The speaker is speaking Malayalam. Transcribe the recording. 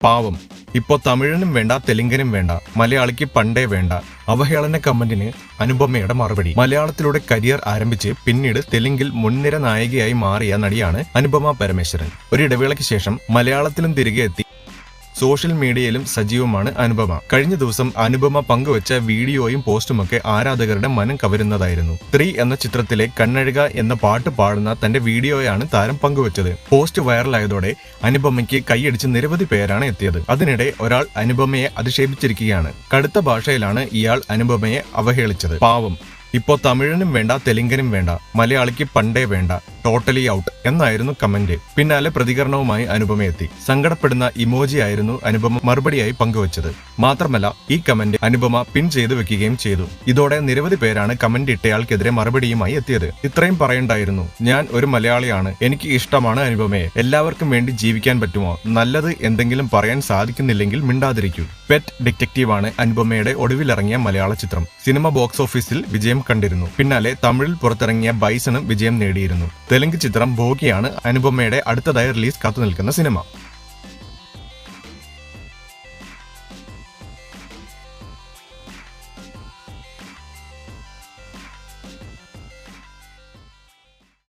പാവം. ഇപ്പോ തമിഴനും വേണ്ട, തെലുങ്കനും വേണ്ട, മലയാളിക്ക് പണ്ടേ വേണ്ട. അവഹേളന കമന്റിന് അനുപമയുടെ മറുപടി. മലയാളത്തിലൂടെ കരിയർ ആരംഭിച്ച് പിന്നീട് തെലുങ്കിൽ മുൻനിര നായികയായി മാറിയ നടിയാണ് അനുപമ പരമേശ്വരൻ. ഒരിടവേളയ്ക്ക് ശേഷം മലയാളത്തിലും തിരികെ എത്തി സോഷ്യൽ മീഡിയയിലും സജീവമാണ് അനുപമ. കഴിഞ്ഞ ദിവസം അനുപമ പങ്കുവച്ച വീഡിയോയും പോസ്റ്റുമൊക്കെ ആരാധകരുടെ മനം കവരുന്നതായിരുന്നു. 3 എന്ന ചിത്രത്തിലെ കണ്ണഴുക എന്ന പാട്ട് പാടുന്ന തന്റെ വീഡിയോയാണ് താരം പങ്കുവച്ചത്. പോസ്റ്റ് വൈറലായതോടെ അനുപമയ്ക്ക് കൈയടിച്ച് നിരവധി പേരാണ് എത്തിയത്. അതിനിടെ ഒരാൾ അനുപമയെ അധിക്ഷേപിച്ചിരിക്കുകയാണ്. കടുത്ത ഭാഷയിലാണ് ഇയാൾ അനുപമയെ അവഹേളിച്ചത്. പാവം. ഇപ്പോ തമിഴനും വേണ്ട, തെലുങ്കനും വേണ്ട, മലയാളിക്ക് പണ്ടേ വേണ്ട, ടോട്ടലി ഔട്ട് എന്നായിരുന്നു കമന്റ്. പിന്നാലെ പ്രതികരണവുമായി അനുപമ എത്തി. സങ്കടപ്പെടുന്ന ഇമോജി ആയിരുന്നു അനുപമ മറുപടിയായി പങ്കുവച്ചത്. മാത്രമല്ല ഈ കമന്റ് അനുപമ പിൻ ചെയ്തു വെക്കുകയും ചെയ്തു. ഇതോടെ നിരവധി പേരാണ് കമന്റ് ഇട്ടയാൾക്കെതിരെ മറുപടിയുമായി എത്തിയത്. ഇത്രയും പറയണ്ടായിരുന്നു, ഞാൻ ഒരു മലയാളിയാണ്, എനിക്ക് ഇഷ്ടമാണ് അനുപമയെ, എല്ലാവർക്കും വേണ്ടി ജീവിക്കാൻ പറ്റുമോ, നല്ലത് എന്തെങ്കിലും പറയാൻ സാധിക്കുന്നില്ലെങ്കിൽ മിണ്ടാതിരിക്കൂ. പെറ്റ് ഡിറ്റക്റ്റീവാണ് അനുപമയുടെ ഒടുവിലിറങ്ങിയ മലയാള ചിത്രം. സിനിമ ബോക്സ് ഓഫീസിൽ വിജയം കണ്ടിരുന്നു. പിന്നാലെ തമിഴിൽ പുറത്തിറങ്ങിയ ബൈസണും വിജയം നേടിയിരുന്നു. തെലുങ്ക് ചിത്രം ഭോഗിയാണ് അനുപമയുടെ അടുത്തതായി റിലീസ് കാത്തുനിൽക്കുന്ന സിനിമ.